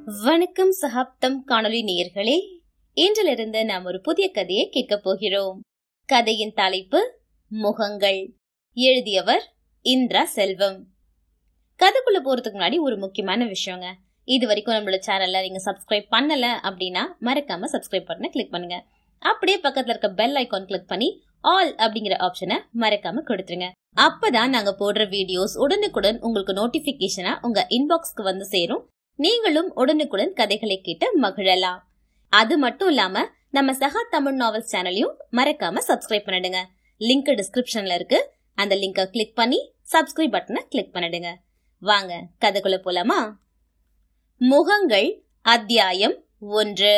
வணக்கம் சகாப்தம் காணொலி நேயர்களே, இன்றிலிருந்து நாம் ஒரு புதிய கதையை கேட்க போகிறோம். கதையின் தலைப்பு முகங்கள். எழுதியவர் இந்திரா செல்வம். கதைக்குள்ள போறதுக்கு முன்னாடி ஒரு முக்கியமான விஷயங்க. இது வரைக்கும் நம்மளோட சேனல்ல நீங்க சப்ஸ்கிரைப் பண்ணல அப்படின்னா மறக்காம சப்ஸ்கிரைப் பண்ண கிளிக் பண்ணுங்க. அப்படியே பக்கத்துல இருக்க பெல் ஐகான் கிளிக் பண்ணி ஆல் அப்படிங்கிற ஆப்ஷனை மறக்காம கொடுத்துருங்க. அப்பதான் நாங்க போடுற வீடியோஸ் உடனுக்குடன் உங்களுக்கு நோட்டிபிகேஷனா உங்க இன்பாக்ஸ்க்கு வந்து சேரும். நீங்களும் உடனுக்குடன் கதைகளை கேட்டு மகிழலாம். அது மட்டும் இல்லாம நம்ம சகா தமிழ் நாவல்ஸ் சேனலையும் மறக்காம சப்ஸ்கிரைப் பண்ணிடுங்க. லிங்க் டிஸ்கிரிப்ஷன்ல இருக்கு. அந்த லிங்கை கிளிக் பண்ணி சப்ஸ்கிரைப் பட்டனை கிளிக் பண்ணிடுங்க. வாங்க கதைக்குள்ள போலாமா? முகங்கள். அத்தியாயம் 1.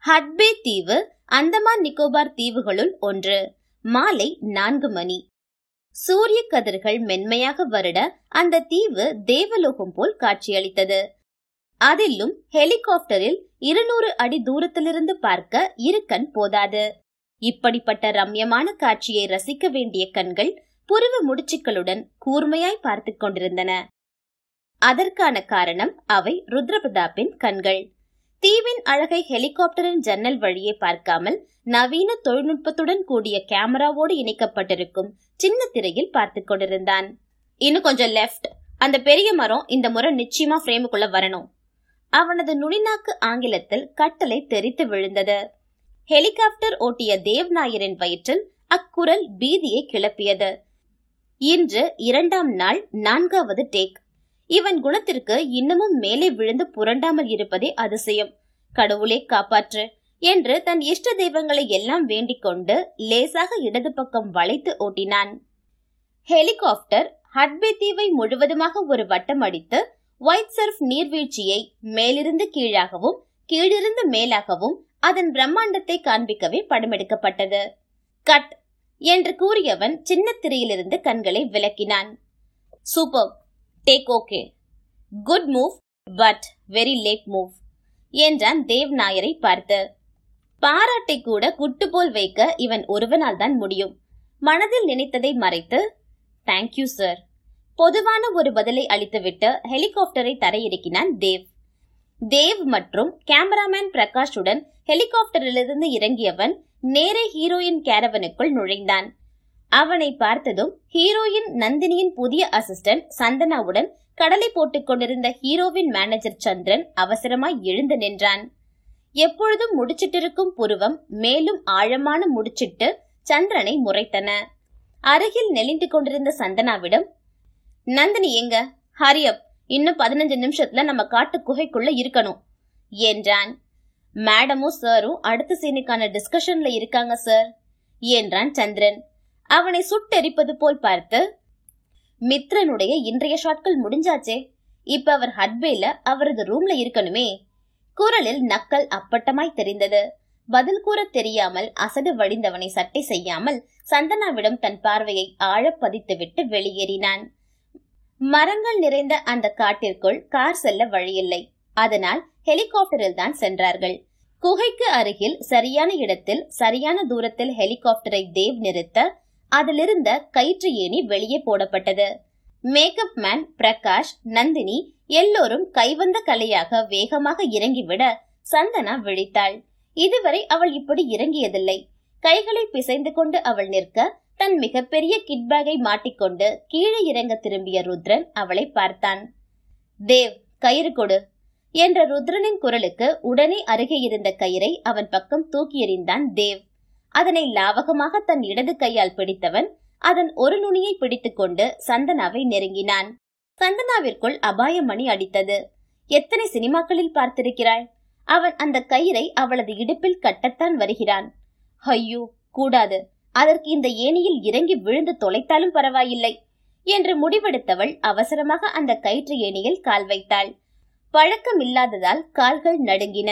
ஹட்பே தீவு அந்தமான் நிக்கோபார் தீவுகளுள் ஒன்று. மாலை 4 மணி. சூரிய கதிர்கள் மென்மையாக வருட அந்த தீவு தேவலோகம் போல் காட்சியளித்தது. அதிலும் ஹெலிகாப்டரில் 200 அடி தூரத்திலிருந்து பார்க்க இரு கண் போதாது. இப்படிப்பட்ட ரம்யமான காட்சியை ரசிக்க வேண்டிய கண்கள் புருவ முடிச்சுக்களுடன் கூர்மையாய் பார்த்து கொண்டிருந்தன. அதற்கான காரணம் அவை ருத்ரபிரதாப்பின் கண்கள். தீவின் அழகை ஹெலிகாப்டரின் ஜன்னல் வழியே பார்க்காமல் நவீன தொழில்நுட்பத்துடன் கூடிய கேமராவோடு இணைக்கப்பட்டிருக்கும் சின்ன திரையில் பார்த்து கொண்டிருந்தான். இன்னும் கொஞ்சம் லெப்ட், அந்த பெரிய மரம் இந்த முறை நிச்சயமா ஃப்ரேமுக்குள்ள வரணும். அவனது நுனிநாக்கு ஆங்கிலத்தில் கட்டளை தெரித்து விழுந்தது. ஹெலிகாப்டர் ஓட்டிய தேவ்நாயரின் வயிற்றில் அக்குரல் பீதியை கிளப்பியது. இன்று 2ஆம் நாள் 4வது டேக். இவன் குணத்திற்கு இன்னமும் மேலே விழுந்து புரண்டாமல் இருப்பதே அதிசயம். கடவுளே காப்பாற்று என்று தன் இஷ்ட தெய்வங்களை எல்லாம் வேண்டிக் கொண்டு லேசாக இடது பக்கம் வளைத்து ஓட்டினான். ஹெலிகாப்டர் ஹட்பே தீவை முழுவதுமாக ஒரு வட்டம் அடித்து ஒயிட் சர்ஃப் நீர்வீழ்ச்சியை மேலிருந்து கீழாகவும் கீழிருந்து மேலாகவும் அதன் பிரம்மாண்டத்தை காண்பிக்கவே படமெடுக்கப்பட்டது. கட் என்று கூறியவன் சின்ன திரையிலிருந்து கண்களை விலக்கினான். Super, take okay, good move but very late move என்றான் தேவ்நாயரை பார்த்து. பாராட்டை கூட குட்டு போல் வைக்க இவன் ஒருவனால் தான் முடியும். மனதில் நினைத்ததை மறைத்து தேங்க்யூ சார் பொதுவான ஒரு பதிலை அளித்துவிட்டு ஹெலிகாப்டரை தரையிறக்கினான் தேவ். தேவ் மற்றும் கேமராமேன் பிரகாஷுடன் ஹெலிகாப்டரிலிருந்து இறங்கியவன் நேரே ஹீரோயின் கேரவனுக்குள் நுழைந்தான். அவனை பார்த்ததும் ஹீரோயின் நந்தினியின் புதிய அசிஸ்டன்ட் சந்தனாவுடன் கடலை போட்டுக் கொண்டிருந்த ஹீரோவின் மேனேஜர் சந்திரன் அவசரமாய் எழுந்து நின்றான். எப்பொழுதும் முடிச்சிட்டிருக்கும் புருவம் மேலும் ஆழமான முடிச்சிட்டு சந்திரனை முறைத்தன. அருகில் நெளிந்து கொண்டிருந்த சந்தனாவிடம், நந்தினி எங்க? ஹரியப், இன்னும் 15 நிமிஷத்துல நம்ம காட்டு குகைக்குள்ள இருக்கணும் என்றான். மேடமும் சாரும் அடுத்த சீனுக்கான டிஸ்கஷன்ல இருக்காங்க சார் என்றான் சந்திரன். அவனை சுட்டெரிப்பது போல் பார்த்து, மித்ரனுடைய இன்றைய ஷாட்கள் முடிஞ்சாச்சே, இப்ப அவர் ஹட்பேல அவரது ரூம்ல இருக்கணுமே. குரலில் நக்கல் அப்பட்டமாய் தெரிந்தது. பதில் கூற தெரியாமல் அசடு வழிந்தவனை சட்டை செய்யாமல் சந்தனாவிடம் தன் பார்வையை ஆழ பதித்துவிட்டு வெளியேறினான். மரங்கள் நிறைந்த அந்த காட்டிற்குள் கார் செல்ல வழியில்லை. அதனால் ஹெலிகாப்டரில் தான் சென்றார்கள். குகைக்கு அருகில் சரியான இடத்தில் சரியான தூரத்தில் ஹெலிகாப்டரை தேவ் நிறுத்த அதிலிருந்த கயிற்று ஏணி வெளியே போடப்பட்டது. மேக்கப் மேன் பிரகாஷ், நந்தினி எல்லோரும் கைவந்த கலையாக வேகமாக இறங்கிவிட சந்தனா விழித்தாள். இதுவரை அவள் இப்படி இறங்கியதில்லை. கைகளை பிசைந்து கொண்டு அவள் நிற்க தன் மிகப்பெரிய கிட்பேக்கை மாட்டிக்கொண்டு கீழே இறங்க திரும்பிய ருத்ரன் அவளை பார்த்தான். தேவ், கயிறு கொடு என்ற ருத்ரனின் குரலுக்கு உடனே அருகே இருந்த கயிறை அவன் பக்கம் தூக்கி எறிந்தான் தேவ். அதனை லாவகமாக தன் இடது கையால் பிடித்தவன் அதன் ஒரு நுனியை பிடித்துக்கொண்டு சந்தனாவை நெருங்கினான். சந்தனாவிற்குள் அபாய மணி அடித்தது. எத்தனை சினிமாக்களில் பார்த்திருக்கிறாள்? அவன் அந்த கயிறை அவளது இடுப்பில் கட்டத்தான் வருகிறான். ஐயோ, கூடாது, அதற்கு இந்த ஏணியில் இறங்கி விழுந்து தொலைத்தாலும் பரவாயில்லை என்று முடிவெடுத்தவள் அவசரமாக அந்த கயிற்று ஏணியில் கால் வைத்தாள். பழக்கம் இல்லாததால் கால்கள் நடுங்கின.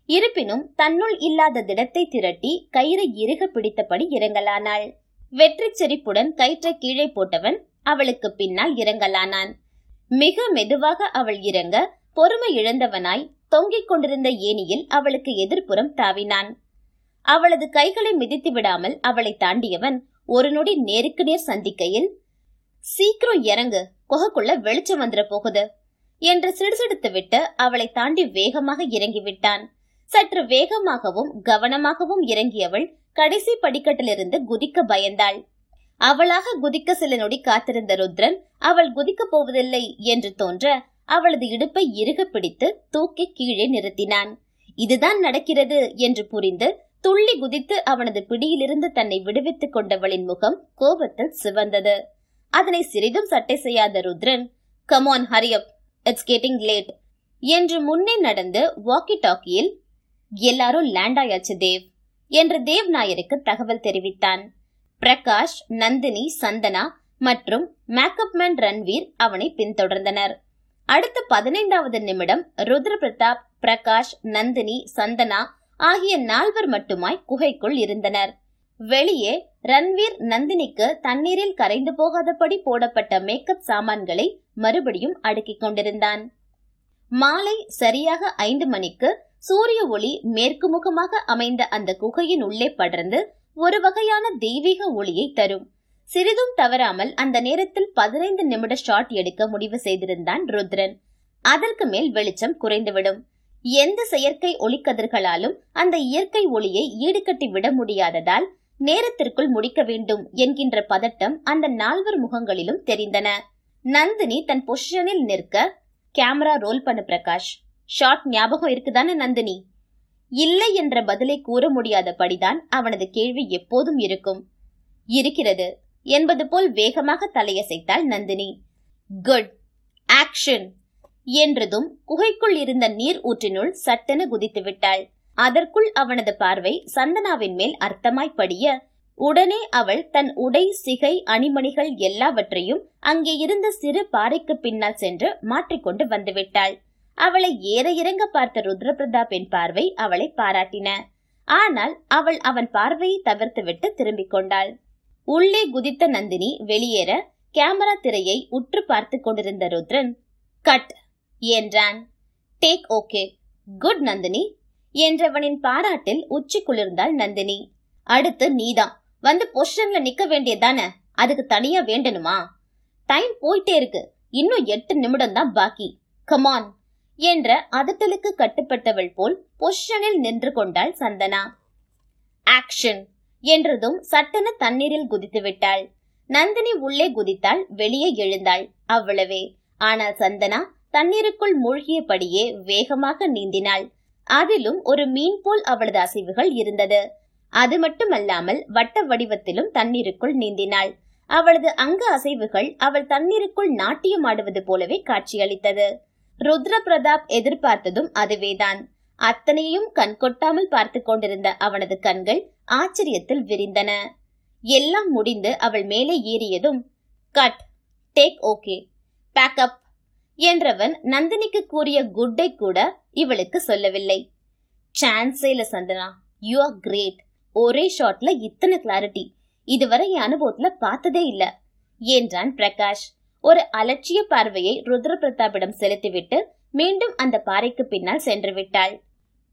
இருப்பினும் தன்னுள் இல்லாத திடத்தை திரட்டி கயிறை இறுக பிடித்தபடி இறங்கலானாள். வெற்றி செறிப்புடன் கயிற்றை கீழே போட்டவன் அவளுக்கு பின்னால் இறங்கலானான். மிக மெதுவாக அவள் இறங்க பொறுமை இழந்தவனாய் தொங்கிக் கொண்டிருந்த ஏணியில் அவளுக்கு எதிர்ப்புறம் தாவினான். அவளது கைகளை மிதித்து விடாமல் அவளை தாண்டியவன் ஒரு நொடி நேருக்கு நேர் சந்திக்கையில், சீக்கிரம் இறங்கு, குகைக்குள்ள வெளிச்சம் வந்துட போகுது என்று சிடுசிடுத்துவிட்டு அவளை தாண்டி வேகமாக இறங்கிவிட்டான். சற்று வேகமாகவும் கவனமாகவும் இறங்கியவள் கடைசி படிக்கட்டிலிருந்து குதிக்க பயந்தாள். அவளாக குதிக்க சில நொடி காத்திருந்த ருத்ரன் அவள் குதிக்கப் போவதில்லை என்று தோன்ற அவளது இடுப்பை இறுக பிடித்து தூக்கி கீழே நிறுத்தினான். இதுதான் நடக்கிறது என்று புரிந்து துள்ளி குதித்து அவனது பிடியிலிருந்து தன்னை விடுவித்துக் கொண்டவளின் முகம் கோபத்தில் சிவந்தது. அதனை சிறிதும் சட்டை செய்யாத Rudran, "come on, Hari up, it's getting late" என்று முன்னே நடந்து வாக்கி டாக்கியில், "எல்லாரும் லேண்ட் ஆயாச்சு தேவ்" என்று தேவ் நாயருக்கு தகவல் தெரிவித்தான். பிரகாஷ், நந்தினி, சந்தனா மற்றும் மேக்கப் மேன் ரன்வீர் அவனை பின்தொடர்ந்தனர். அடுத்த 15வது நிமிடம் ருத்ர பிரதாப், பிரகாஷ், நந்தினி, சந்தனா ஆகிய 4 மட்டுமாய் குகைக்குள் இருந்தனர். வெளியே ரன்வீர் நந்தினிக்கு தண்ணீரில் கரைந்து போகாதபடி போடப்பட்ட மேக்கப் சாமான்களை மறுபடியும் அடுக்கிக் கொண்டிருந்தான். மாலை சரியாக 5 மணிக்கு சூரிய ஒளி மேற்கு முகமாக அமைந்த அந்த குகையின் உள்ளே படர்ந்து ஒரு வகையான தெய்வீக ஒளியை தரும். சிறிதும் தவறாமல் அந்த நேரத்தில் 15 நிமிட ஷாட் எடுக்க முடிவு செய்திருந்தான் ருத்ரன். அதற்கு மேல் வெளிச்சம் குறைந்துவிடும். எந்த செயற்கை ஒளிக்கதிர்களாலும் அந்த இயற்கை ஒளியை ஈடுகட்டி விட முடியாததால் நேரத்திற்குள் முடிக்க வேண்டும் என்கின்ற பதட்டம் அந்த 4 முகங்களிலும் தெரிந்தன. நந்தினி தன் பொசிஷனில் நிற்க, "கேமரா ரோல் பண்ணு பிரகாஷ், ஷாட் ஞாபகம் இருக்குதானே நந்தினி?" இல்லை என்ற பதிலை கூற முடியாதபடிதான் அவனது கேள்வி எப்போதும் இருக்கும். "இருக்கிறது" என்பது போல் வேகமாக தலையசைத்தாள் நந்தினி. "குட், ஆக்ஷன்" என்றதும் குகைக்குள் இருந்த நீர் ஊற்றினுள் சட்டென குதித்து விட்டாள். அதற்குள் அவனது பார்வை சந்தனாவின் மேல் அர்த்தமாய் படிய, உடனே அவள் தன் உடை, சிகை, அணிமணிகள் எல்லாவற்றையும் அங்கே இருந்த சிறு பாறைக்கு பின்னால் சென்று மாற்றிக்கொண்டு வந்துவிட்டாள். அவளை ஏற இறங்க பார்த்த ருத்ர பிரதாப்பின் பார்வை அவளை பாராட்டின. ஆனால் அவள் அவன் பார்வையை தவிர்த்துவிட்டு திரும்பிக் கொண்டாள். உள்ளே குதித்த நந்தினி வெளியேற கேமரா திரையை உற்று பார்த்து கொண்டிருந்த ருத்ரன், "கட்" என்றான். "டேக் ஓகே, குட் நந்தினி" என்றவனின் பாராட்டில் உச்சி குளிர்ந்தாள் நந்தினி. "அடுத்து நீதான் வந்து பொசிஷன்ல நிக்க வேண்டியதானே, அதுக்கு தனியா வேண்டணுமா? டைம் போயிட்டே இருக்கு, இன்னும் 8 நிமிடம் தான் பாக்கி, கமான்" என்ற அதட்டலுக்கு கட்டுப்பட்டவள் போல் பொசிஷனில் நின்று கொண்டாள் சந்தனா. ஆக்ஷன் என்றதும் சட்டென தண்ணீரில் குதித்து விட்டாள். நந்தினி உள்ளே குதித்தாள், வெளியே எழுந்தாள், அவ்வளவே. ஆனால் சந்தனா தண்ணீருக்குள் மூழ்கியபடியே வேகமாக நீந்தினாள். அதிலும் ஒரு மீன் போல் அவளது அசைவுகள் இருந்தது. அது மட்டுமல்லாமல் வட்ட வடிவத்திலும் தண்ணீருக்குள் நீந்தினாள். அவளது அங்க அசைவுகள் அவள் தண்ணீருக்குள் நாட்டியம் ஆடுவது போலவே காட்சியளித்தது. ருத்ர பிரதாப் எதிர்பார்த்ததும் அதுவேதான். அத்தனையும் கண்கொட்டாமல் பார்த்து கொண்டிருந்த அவனது கண்கள் ஆச்சரியத்தில் விரிந்தன. எல்லாம் முடிந்து அவள் மேலே ஏறியதும், "கட், டேக் ஓகே, பேக் அப்" என்றவன் நந்தினிக்கு கூறிய குட்டை கூட இவளுக்கு சொல்லவில்லை. "சான்ஸே இல்ல சந்தனா, யூ ஆர் கிரேட். ஒரே ஷாட்ல இத்தனை கிளாரிட்டி இதுவரை என் அனுபவத்துல பார்த்ததே இல்ல" என்றான் பிரகாஷ். ஒரு அலட்சிய பார்வையை ருத்ர பிரதாப்பிடம் செலுத்திவிட்டு மீண்டும் அந்த பாறைக்கு பின்னால் சென்று விட்டாள்.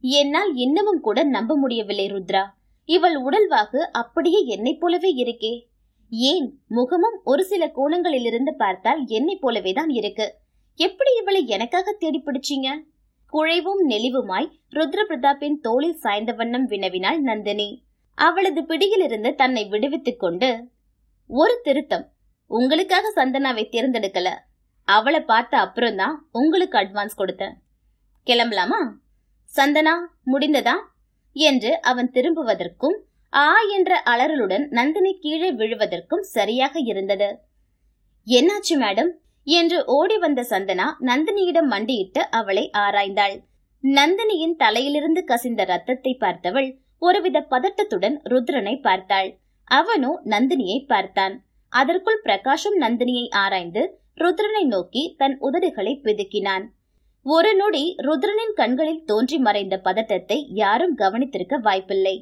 "என்னால் இன்னமும் கூட நம்ப முடியவில்லை ருத்ரா. இவள் உடல்வாகு அப்படியே என்னை போலவே இருக்கே. ஏன் முகமும் ஒரு சில கோணங்களிலிருந்து பார்த்தால் என்னை போலவேதான் இருக்கு. எப்படி இவளை எனக்காக தேடி பிடிச்சீங்க?" குழைவும் நெளிவுமாய் ருத்ர பிரதாப்பின் தோளில் சாய்ந்த வண்ணம் வினவினாள் நந்தினி. அவளது பிடியிலிருந்து தன்னை விடுவித்துக் கொண்டு, "ஒரு திருத்தம், உங்களுக்காக சந்தனாவை தேர்ந்தெடுக்கல. அவளை பார்த்த அப்புறம்தான் உங்களுக்கு அட்வான்ஸ் கொடுத்தேன். கிளம்பலாமா? சந்தனா, முடிந்ததா?" என்று அவன் திரும்புவதற்கும் ஆ என்ற அலறலுடன் நந்தினி கீழே விழுவதற்கும் சரியாக இருந்தது. "என்னாச்சு மேடம்?" என்று ஓடி வந்த சந்தனா நந்தினியிடம் மண்டியிட்டு அவளை ஆராய்ந்தாள். நந்தினியின் தலையிலிருந்து கசிந்த ரத்தத்தை பார்த்தவள் ஒருவித பதட்டத்துடன் ருத்ரனை பார்த்தாள். அவனோ நந்தினியை பார்த்தான். அதற்குள் பிரகாஷும் நந்தினியை ஆராய்ந்து ருத்ரனை நோக்கி தன் உதடுகளை பிதுக்கினான். ஒரு நொடி ருத்ரனின் கண்களில் தோன்றி மறைந்த பதட்டத்தை யாரும் கவனித்திருக்க வாய்ப்பில்லை.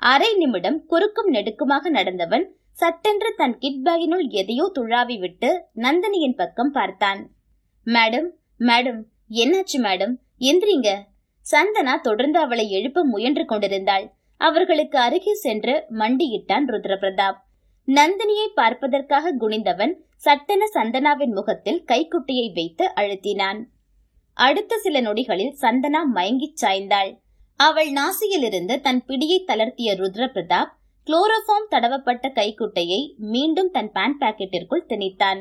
அரை நிமிடம் குறுக்கும் நெடுக்குமாக நடந்தவன் சட்டென்று தன் கிட் பேக்கினுள் எதையோ துழாவி விட்டு நந்தினியின் பக்கம் பார்த்தான். "மேடம், மேடம், என்னாச்சு மேடம்? எந்திரிங்க." சந்தனா தொடர்ந்து அவளை எழுப்ப முயன்று கொண்டிருந்தாள். அவர்களுக்கு அருகே சென்று மண்டியிட்டான் ருத்ர பிரதாப். நந்தினியை பார்ப்பதற்காக குனிந்தவன் சட்டென சந்தனாவின் முகத்தில் கைக்குட்டையை வைத்து அழுத்தினான். அடுத்த சில நொடிகளில் சந்தனா மயங்கிச் சாய்ந்தாள். அவள் நாசியிலிருந்து தன் பிடியை தளர்த்திய ருத்ர பிரதாப் குளோரோஃபார்ம் தடவப்பட்ட கைக்குட்டையை மீண்டும் தன் பேண்ட் பாக்கெட்டிற்குள் திணித்தான்.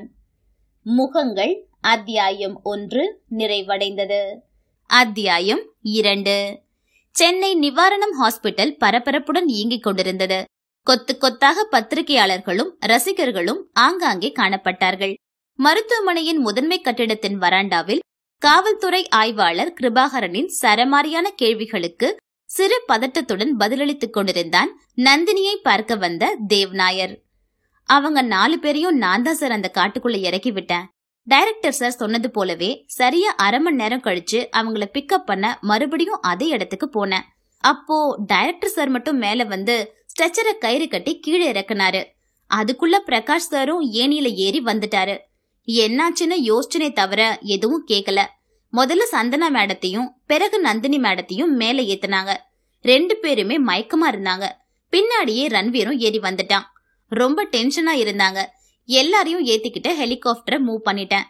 முகங்கள் அத்தியாயம் 1 நிறைவடைந்தது. அத்தியாயம் 2. சென்னை நிவாரணம் ஹாஸ்பிட்டல் பரபரப்புடன் இயங்கிக் கொண்டிருந்தது. கொத்து கொத்தாக பத்திரிகையாளர்களும் ரசிகர்களும் ஆங்காங்கே காணப்பட்டார்கள். மருத்துவமனையின் முதன்மை கட்டிடத்தின் வராண்டாவில் காவல்துறை ஆய்வாளர் கிருபாகரனின் சரமாரியான கேள்விகளுக்கு சிறு பதட்டத்துடன் பதிலளித்துக் கொண்டிருந்தான் நந்தினியை பார்க்க வந்த தேவ்நாயர். அவங்க 4 பேரையும் நான் தான் சார் அந்த காட்டுக்குள்ள இறக்கி விட்டேன். டைரக்டர் சார் சொன்னது போலவே சரியா அரை மணி நேரம் கழிச்சு அவங்கள பிக்கப் பண்ண மறுபடியும் அதே இடத்துக்கு போனேன். அப்போ டைரக்டர் சார் மட்டும் மேல வந்து ஸ்ட்ரெச்சரை கயிறு கட்டி கீழே இறக்குனாரு. அதுக்குள்ள பிரகாஷ் சாரும் ஏணியில ஏறி வந்துட்டாரு. என்னாச்சுன்னு யோசிச்சுனே தவிர எதுவும் கேட்கல. முதல்ல சந்தனா மேடத்தையும் பிறகு நந்தினி மேடத்தையும் மேல ஏத்துனாங்க. 2 பேருமே மயக்கமா இருந்தாங்க. பின்னாடியே ரன்வீரும் ஏறி வந்துட்டான். ரொம்ப டென்ஷனா இருந்தாங்க. எல்லாரையும் ஏத்திக்கிட்டு ஹெலிகாப்டரை மூவ் பண்ணிட்டேன்.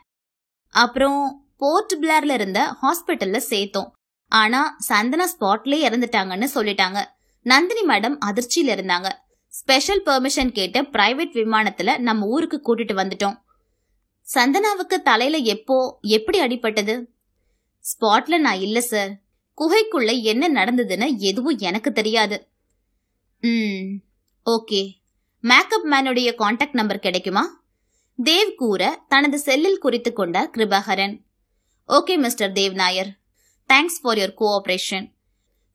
அப்புறம் போர்ட் பிளேர்ல இருந்த ஹாஸ்பிட்டல்ல சேர்த்தோம். ஆனா சந்தனா ஸ்பாட்லயே இறந்துட்டாங்கன்னு சொல்லிட்டாங்க. நந்தினி மேடம் அதிர்ச்சியில இருந்தாங்க. ஸ்பெஷல் பெர்மிஷன் கேட்டு பிரைவேட் விமானத்துல நம்ம ஊருக்கு கூட்டிட்டு வந்துட்டோம். சந்தனாவுக்கு தலையில எப்படி அடிபட்டது? ஸ்பாட்ல நான் இல்ல சார். குகைக்குள்ள என்ன நடந்ததுன்னு எதுவும் எனக்கு தெரியாது. ஓகே, மேக்கப் மேனுடைய கான்டாக்ட் நம்பர் கிடைக்குமா? தேவ் கூற தனது செல்லில் குறித்து கொண்டார் Kirubakaran. Okay mister Devnair, thanks for your cooperation.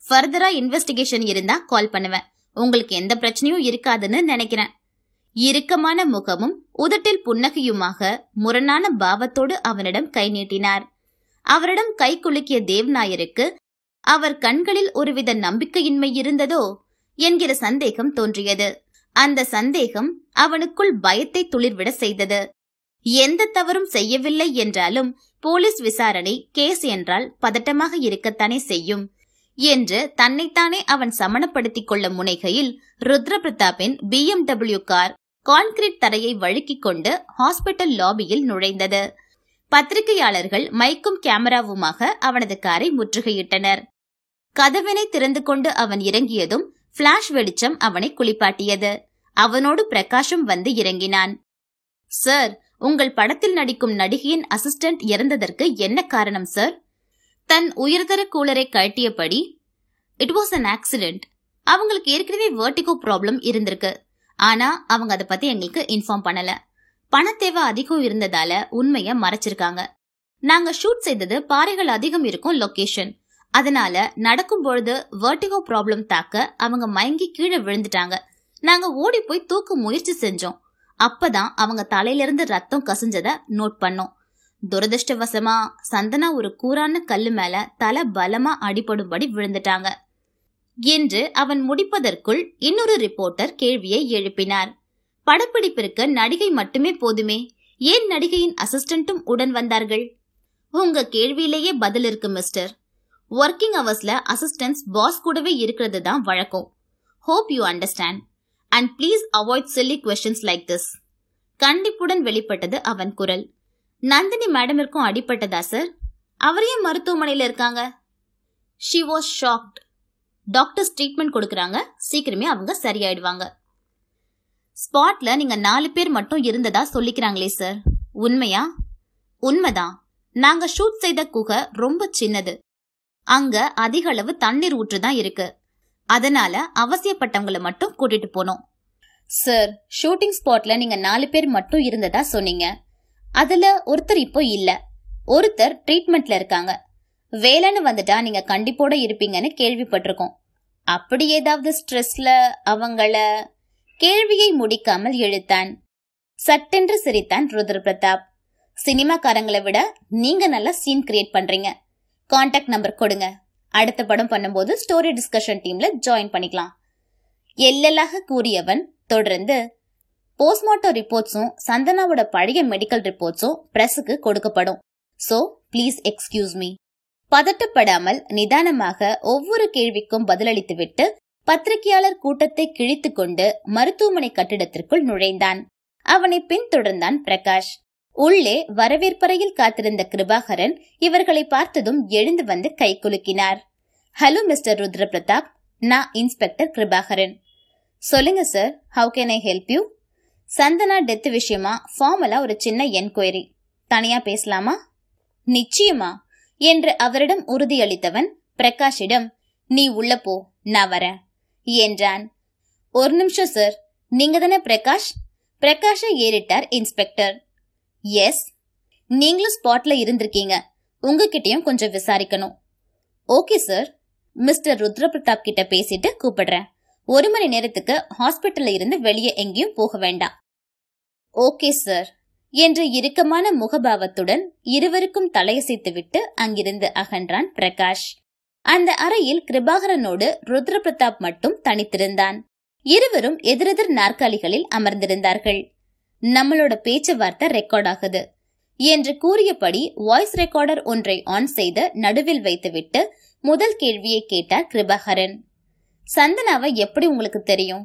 ஃபர்தரா இன்வெஸ்டிகேஷன் இருந்தா கால் பண்ணுவேன். உங்களுக்கு எந்த பிரச்சனையும் இருக்காதுன்னு நினைக்கிறேன். இறுக்கமான முகமும் உதட்டில் புன்னகையுமாக முரணான பாவத்தோடு அவனிடம் கை நீட்டினார். அவரிடம் கை குலுக்கிய தேவ்நாயருக்கு அவர் கண்களில் ஒருவித நம்பிக்கையின்மை இருந்ததோ என்கிற சந்தேகம் தோன்றியது. அந்த சந்தேகம் அவனுக்குள் பயத்தை துளிர்விட செய்தது. எந்த தவறும் செய்யவில்லை என்றாலும் போலீஸ் விசாரணை கேஸ் என்றால் பதட்டமாக இருக்கத்தானே செய்யும் என்று தன்னைத்தானே அவன் சமணப்படுத்திக் கொள்ள முனைகையில் ருத்ர பிரதாப்பின் BMW கார் கான்கிரீட் தரையை வழுக்கிக் கொண்டு ஹாஸ்பிட்டல் லாபியில் நுழைந்தது. பத்திரிகையாளர்கள் மைக்கும் கேமராவுமாக அவனது காரை முற்றுகையிட்டனர். கதவினை திறந்து கொண்டு அவன் இறங்கியதும் பிளாஷ் வெளிச்சம் அவனை குளிப்பாட்டியது. அவனோடு பிரகாஷும் வந்து இறங்கினான். சார், உங்கள் படத்தில் நடிக்கும் நடிகையின் அசிஸ்டன்ட் இறந்ததற்கு என்ன காரணம் சார்? தன் உயர்தர கூலரை கழட்டியபடி, இட் வாஸ் அன் ஆக்சிடென்ட். அவங்களுக்கு ஏற்கனவே வெர்டிகோ ப்ராப்ளம் இருந்திருக்கு. ஆனா அவங்க அதை பத்தி எங்களுக்கு இன்ஃபார்ம் பண்ணல. பணத்தேவை அதிகம் இருந்ததால உண்மைய மறைச்சிருக்காங்க. நாங்க ஷூட் செய்தது பாறைகள் அதிகம் இருக்கும் லொகேஷன். அதனால நடக்கும் பொழுது வெர்டிகோ ப்ராப்ளம் தாக்க அவங்க மயங்கி கீழே விழுந்துட்டாங்க. நாங்க ஓடி போய் தூக்க முயற்சி செஞ்சோம். அப்பதான் அவங்க தலையிலிருந்து ரத்தம் கசிஞ்சத நோட் பண்ணோம். துரதிருஷ்டவசமா சந்தனா ஒரு கூரான கல்லு மேல தலை பலமா அடிபடும்படி விழுந்துட்டாங்க என்று அவன் முடிப்பதற்குள் இன்னொரு ரிப்போர்ட்டர் கேள்வியை எழுப்பினார். படப்பிடிப்பிற்கு நடிகை மட்டுமே போதுமே, ஏன் நடிகையின் அசிஸ்டன்ட்டும் உடன் வந்தார்கள்? உங்க கேள்வியிலேயே பதில் இருக்கு மிஸ்டர். ஒர்க்கிங் அவர்ஸ்ல அசிஸ்டன்ட்ஸ் பாஸ் கூடவே இருக்கிறது தான் வழக்கம். Hope you understand and please avoid silly questions like this. கண்டிப்புடன் வெளிப்பட்டது அவன் குரல். நந்தினி மேடமிற்கும் அடிபட்டதா சார்? அவரையே மருத்துவமனையில இருக்காங்க. She was shocked. Doctors treatment கொடுக்கறாங்க. சீக்கிரமே அவங்க சரியாயிடுவாங்க. ஸ்பாட்ல நீங்க 4 பேர் மட்டும் இருந்ததா சொல்லிக்கிறாங்களே சார், உண்மையா? உண்மைதான். நாங்க ஷூட் செய்த குகை ரொம்ப சின்னது. அங்க அதிக அளவு தண்ணீர் ஊற்றுதான் இருக்கு. அதனால அவசியப்பட்டவங்களை மட்டும் கூட்டிட்டு போனோம். சார், ஷூட்டிங் ஸ்பாட்ல நீங்க 4 பேர் மட்டும் இருந்ததா சொன்னீங்க. அதுல ஒருத்தர் இப்போ இல்ல. ஒருத்தர் ட்ரீட்மெண்ட்ல இருக்காங்க. வேலைன்னு வந்துட்டா நீங்க கண்டிப்போட இருப்பீங்கன்னு கேள்விப்பட்டிருக்கோம். அப்படி ஏதாவது ஸ்ட்ரெஸ்ல அவங்கள? கேள்வியை முடிக்காமல் இழுத்தான். சட்டென்று சிரித்தான் ருத்ர பிரதாப். சினிமாக்காரங்களை விட நீங்க நல்லா சீன் கிரியேட் பண்றீங்க. கான்டாக்ட் நம்பர் கொடுங்க. அடுத்த படம் பண்ணும்போது ஸ்டோரி டிஸ்கஷன் டீம்ல ஜாயின் பண்ணிக்கலாம். எல்லலாக கூறியவன் தொடர்ந்து, போஸ்ட்மார்ட்டம் ரிப்போர்ட்ஸும் சந்தனாவோட பழைய மெடிக்கல் ரிப்போர்ட்ஸும் பிரஸுக்கு கொடுக்கப்படும். So please excuse me. பதட்டப்படாமல் நிதானமாக ஒவ்வொரு கேள்விக்கும் பதிலளித்துவிட்டு பத்திரிகையாளர் கூட்டத்தை கிழித்து கொண்டு மருத்துவமனை கட்டிடத்திற்குள் நுழைந்தான். அவனை பின்தொடர்ந்தான் பிரகாஷ். உள்ளே வரவேற்பறையில் காத்திருந்த கிருபாகரன் இவர்களை பார்த்ததும் எழுந்து வந்து கை குலுக்கினார். ஹலோ மிஸ்டர் ருத்ர பிரதாப், நான் இன்ஸ்பெக்டர் கிருபாகரன். சொல்லுங்க sir, how can I help you? Santhana death விஷயமா ஃபார்மலா ஒரு சின்ன என்கொயரி, தனியா பேசலாமா? நிச்சயமா என்று அவரிடம் உறுதியளித்தவன் பிரகாஷிடம், நீ உள்ள போ, நான் வரேன் என்றான். ஒரு நிமிஷம் சார், நீங்க தானே பிரகாஷ்? பிரகாஷை ஏறிட்டார் இன்ஸ்பெக்டர். எஸ். நீங்களும் ஸ்பாட்ல இருந்திருக்கீங்க, உங்ககிட்டயும் கொஞ்சம் விசாரிக்கணும். Okay sir, mister Rudra Pratap கிட்ட பேசிட்டு கூப்பிடுறேன். 1 மணி நேரத்துக்கு ஹாஸ்பிட்டல்ல இருந்து வெளியே எங்கேயும் போக வேண்டாம். ஓகே சார் என்று இறுக்கமான முகபாவத்துடன் இருவருக்கும் தலையசைத்துவிட்டு அங்கிருந்து அகன்றான் பிரகாஷ். அந்த அறையில் கிருபாகரனோடு ருத்ர பிரதாப் மட்டும் தனித்திருந்தான். இருவரும் எதிரெதிர் நாற்காலிகளில் அமர்ந்திருந்தார்கள். நம்மளோட பேச்சுவார்த்தை ரெக்கார்ட் ஆகுது என்று கூறியபடி வாய்ஸ் ரெக்கார்டர் ஒன்றை ஆன் செய்து நடுவில் வைத்துவிட்டு முதல் கேள்வியை கேட்டார் கிருபாகரன். சந்தனாவை எப்படி உங்களுக்கு தெரியும்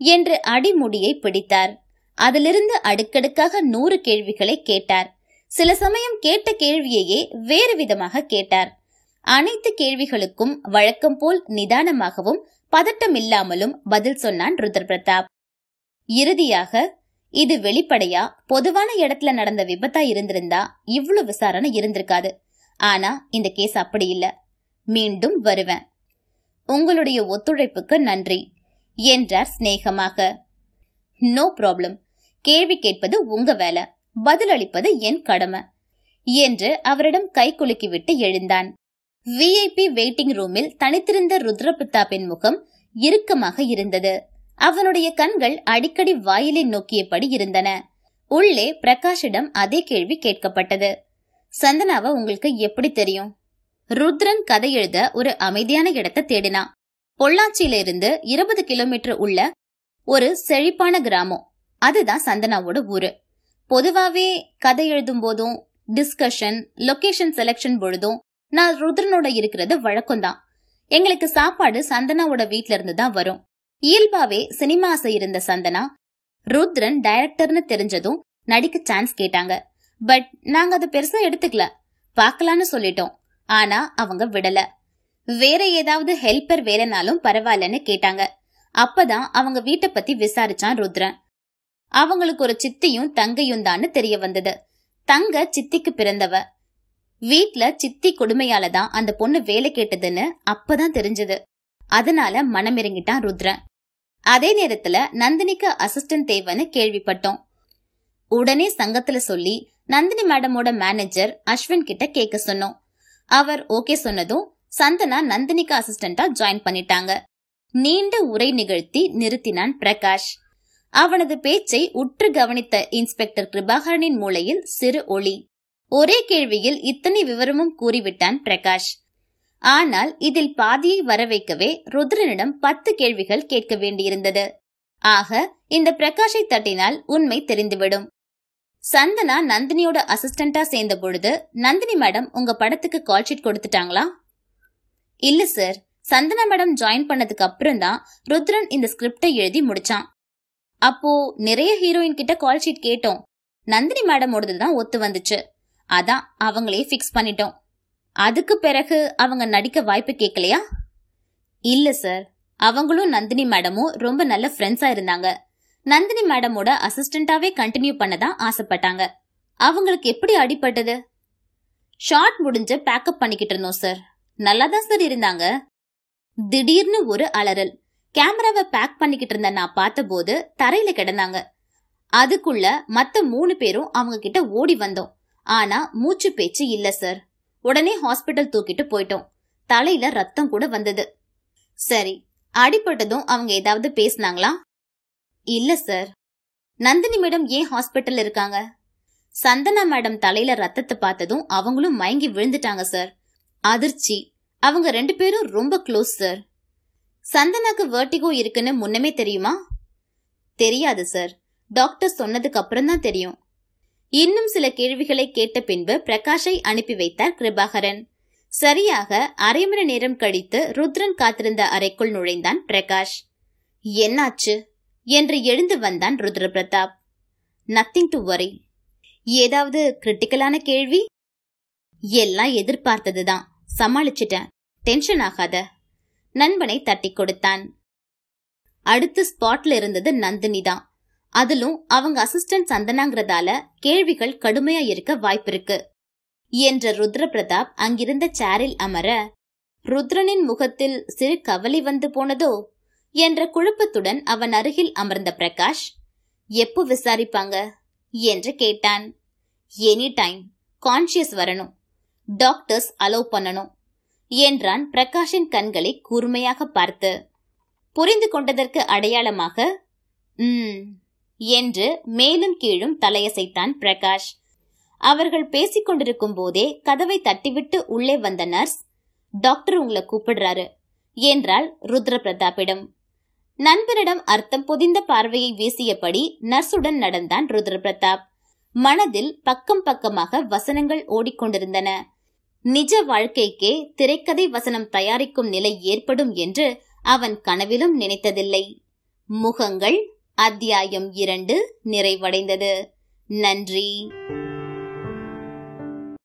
என்று அடிமுடியை பிடித்தார். அதிலிருந்து அடுக்கடுக்காக 100 கேள்விகளை கேட்டார். சில சமயம் கேட்ட கேள்வியையே வேறு விதமாக கேட்டார். அனைத்து கேள்விகளுக்கும் வழக்கம் போல் நிதானமாகவும் பதட்டமில்லாமலும் பதில் சொன்னான் ருத்ர பிரதாப். இறுதியாக, இது வெளிப்படையா பொதுவான இடத்துல நடந்த விபத்தா இருந்திருந்தா இவ்வளவு விசாரணை இருந்திருக்காது. ஆனா இந்த கேஸ் அப்படி இல்ல. மீண்டும் வருவேன். உங்களுடைய ஒத்துழைப்புக்கு நன்றி என்றார் சிநேகமாக. நோ ப்ராப்ளம், கேள்வி கேட்பது உங்க வேலை, பதில் அளிப்பது என் கடமை என்று அவரிடம் கை குலுக்கிவிட்டு எழுந்தான். விஐபி வெயிட்டிங் ரூமில் தனித்திருந்த ருத்ர பிரதாப்பின் முகம் இறுக்கமாக இருந்தது. அவனுடைய கண்கள் அடிக்கடி வாயிலை நோக்கியபடி இருந்தன. உள்ளே பிரகாஷிடம் அதே கேள்வி கேட்கப்பட்டது. சந்தனாவை உங்களுக்கு எப்படி தெரியும்? ருத்ரன் கதை எழுத ஒரு அமைதியான இடத்தை தேடினான். பொள்ளாச்சியில இருந்து 20 கிலோமீட்டர் உள்ள ஒரு செழிப்பான கிராமம், அதுதான் சந்தனாவோட ஊரு. பொதுவாவே கதை எழுதும் போதும் டிஸ்கஷன், லொகேஷன் செலக்ஷன் பொழுதும் நான் ருத்ரனோட இருக்கிறது வழக்கம்தான். எங்களுக்கு சாப்பாடு சந்தனாவோட வீட்ல இருந்து தான் வரும். இயல்பாவே சினிமா ஆசை இருந்த சந்தனா ருத்ரன் டைரக்டர்னு தெரிஞ்சதும் நடிக்க சான்ஸ் கேட்டாங்க. பட் நாங்க அதை பெருசா எடுத்துக்கல, பாக்கலான்னு சொல்லிட்டோம். ஆனா அவங்க விடல. வேற ஏதாவது ஹெல்ப்பர் வேலைனாலும் பரவாயில்லன்னு கேட்டாங்க. அப்பதான் அவங்க வீட்டை பத்தி விசாரிச்சான் ருத்ரன். அவங்களுக்கு ஒரு சித்தியும் தங்கையும் தான்னு தெரிய வந்தது. தங்க சித்திக்கு பிறந்தவ. வீட்ல சித்தி கொடுமையாலதான் அந்த பொண்ணு வேலை கேட்டதுன்னு அப்பதான் தெரிஞ்சது. அதனால மனமிறங்கிட்டான் ருத்ரன். அதே நேரத்துல நந்தினிக்கு அசிஸ்டன்ட் தேவைன்னு கேள்விப்பட்டோம். உடனே சங்கத்துல சொல்லி நந்தினி மேடமோட மேனேஜர் அஸ்வின் கிட்ட கேட்க சொன்னோம். அவர் ஓகே சொன்னதும் சந்தனா நந்தினிக்கு அசிஸ்டண்டா ஜாயின் பண்ணிட்டாங்க. நீண்ட உரை நிகழ்த்தி நிறுத்தினான் பிரகாஷ். அவனது பேச்சை உற்று கவனித்த இன்ஸ்பெக்டர் கிருபாகரனின் மூளையில் சிறு ஒளி. ஒரே கேள்வியில் இத்தனை விவரமும் கூறிவிட்டான் பிரகாஷ். ஆனால் இதில் பாதியை வர வைக்கவே ருத்ரனிடம் 10 கேள்விகள் கேட்க வேண்டியிருந்தது. ஆக இந்த பிரகாஷை தட்டினால் உண்மை தெரிந்துவிடும். சந்தனா நந்தினியோட அசிஸ்டண்டா சேர்ந்த பொழுது நந்தினி மேடம் உங்க படத்துக்கு கால் ஷீட் கொடுத்துட்டாங்களா? இல்ல சார், சந்தனா மேடம் ஜாயின் பண்ணதுக்கு அப்புறம் தான் ருத்ரன் இந்த ஸ்கிரிப்டை எழுதி முடிச்சான். அப்போ நிறைய ஹீரோயின் கிட்ட கால் ஷீட் கேட்டோம். நந்தினி மேடமோடது தான் ஒத்து வந்துச்சு. அதான் அவங்களே பிக்ஸ் பண்ணிட்டோம். அதுக்கு பிறகு அவங்க நடிக்க வாய்ப்பு கேட்கலையா? இல்ல சார், அவங்களும் நந்தினி மேடமும் ரொம்ப நல்ல ஃப்ரெண்ட்ஸா இருந்தாங்க. நந்தினி மேடமோட அசிஸ்டண்டாவே கண்டினியூ பண்ணதான் ஆசைப்பட்டாங்க. அவங்களுக்கு எப்படி அடிபட்டது? ஷார்ட் முடிஞ்சு பேக்கப் பண்ணிக்கிட்டு இருந்தோம் சார். நல்லாதான் சார் இருந்தாங்க. திடீர்னு ஒரு அலறல். கேமராவை பேக் பண்ணிக்கிட்டு இருந்த நான் பார்த்த போது தரையில கிடந்தாங்க. அதுக்குள்ள மத்த 3 பேரும் அவங்க கிட்ட ஓடி வந்தோம். ஆனா மூச்சு பேச்சு இல்ல சார். உடனே ஹாஸ்பிட்டல் தூக்கிட்டு போயிட்டோம். தலையில ரத்தம் கூட வந்தது. சரி, அடிபட்டதும் அவங்க ஏதாவது பேசினாங்களா? இல்ல சார். நந்தினி மேடம் ஏன் ஹாஸ்பிட்டல் இருக்காங்க? சந்தனா மேடம் தலையில ரத்தத்தை பார்த்ததும் அவங்களும் மயங்கி விழுந்துட்டாங்க சார். அதிர்ச்சி. அவங்க 2 பேரும் ரொம்ப க்ளோஸ் சார். சந்தனாக்கு வெர்டிகோ இருக்குன்னு முன்னமே தெரியுமா? தெரியாது சார். டாக்டர் சொன்னதுக்கு அப்புறம் தான் தெரியும். இன்னும் சில கேள்விகளை கேட்ட பின்பு பிரகாஷை அனுப்பி வைத்தார் கிருபாகரன். சரியாக அரை மணி நேரம் கழித்து ருத்ரன் காத்திருந்த அறைக்குள் நுழைந்தான் பிரகாஷ். என்னாச்சு என்று எழுந்து வந்தான் ருத்ர பிரதாப். Nothing to worry. ஏதாவது கிரிட்டிக்கலான கேள்வி? எல்லாம் எதிர்பார்த்ததுதான், சமாளிச்சிட்டேன், டென்ஷன் ஆகாத. நண்பனை தட்டி கொடுத்தான். அடுத்த ஸ்பாட்ல இருந்தது நந்தினி தான். அதிலும் அவங்க அசிஸ்டன்ட் சந்தனாங்கிறதால கேள்விகள் கடுமையா இருக்க வாய்ப்பிருக்கு என்ற ருத்ர பிரதாப் அங்கிருந்த சேரில் அமர, ருத்ரனின் முகத்தில் சிறு கவலை வந்து போனதோ என்ற குழப்பத்துடன் அவன் அருகில் அமர்ந்த பிரகாஷ், எப்போ விசாரிப்பாங்க என்று கேட்டான். எனி டைம், கான்சியஸ் வரணும், டாக்டர்ஸ் அலோவ் பண்ணணும் என்றான் பிரகாஷின் கண்களை கூர்மையாக பார்த்து. புரிந்து கொண்டதற்கு அடையாளமாக என்று மேலும் கீழும் தலையசைத்தான் பிரகாஷ். அவர்கள் பேசிக் கொண்டிருக்கும் போதே கதவை தட்டிவிட்டு உள்ளே வந்த நர்ஸ், டாக்டர் உங்களை கூப்பிடுறாரு என்றாள் ருத்ர பிரதாப்பிடம். நண்பனிடம் அர்த்தம் பொதிந்த பார்வையை வீசியபடி நர்ஸுடன் நடந்தான் ருத்ர பிரதாப். மனதில் பக்கம் பக்கமாக வசனங்கள் ஓடிக்கொண்டிருந்தன. நிஜ வாழ்க்கைக்கே திரைக்கதை வசனம் தயாரிக்கும் நிலை ஏற்படும் என்று அவன் கனவிலும் நினைத்ததில்லை. முகங்கள் அத்தியாயம் 2 நிறைவடைந்தது. நன்றி.